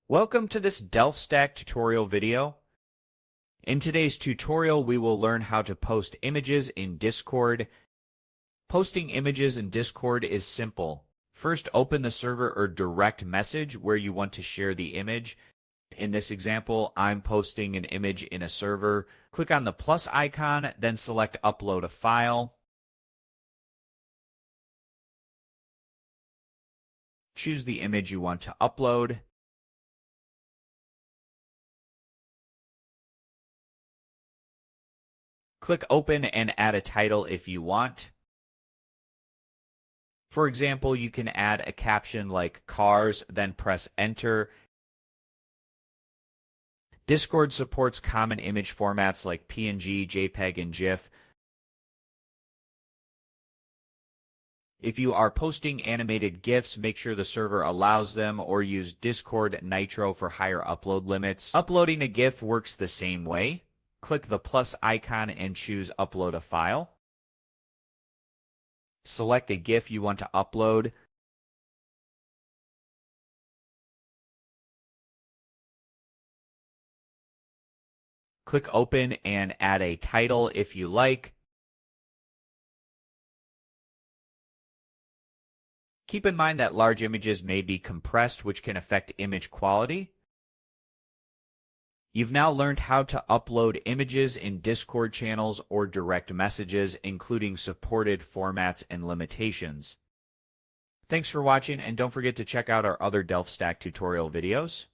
Welcome to this DelfStack tutorial video. In today's tutorial, we will learn how to post images in Discord. Posting images in Discord is simple. First, open the server or direct message where you want to share the image. In this example, I'm posting an image in a server. Click on the plus icon, then select Upload a File. Choose the image you want to upload. Click Open and add a title if you want. For example, you can add a caption like cars, then press Enter. Discord supports common image formats like PNG, JPEG, and GIF. If you are posting animated GIFs, make sure the server allows them or use Discord Nitro for higher upload limits. Uploading a GIF works the same way. Click the plus icon and choose Upload a File. Select the GIF you want to upload. Click Open and add a title if you like. Keep in mind that large images may be compressed, which can affect image quality. You've now learned how to upload images in Discord channels or direct messages, including supported formats and limitations. Thanks for watching, and don't forget to check out our other DelfStack tutorial videos.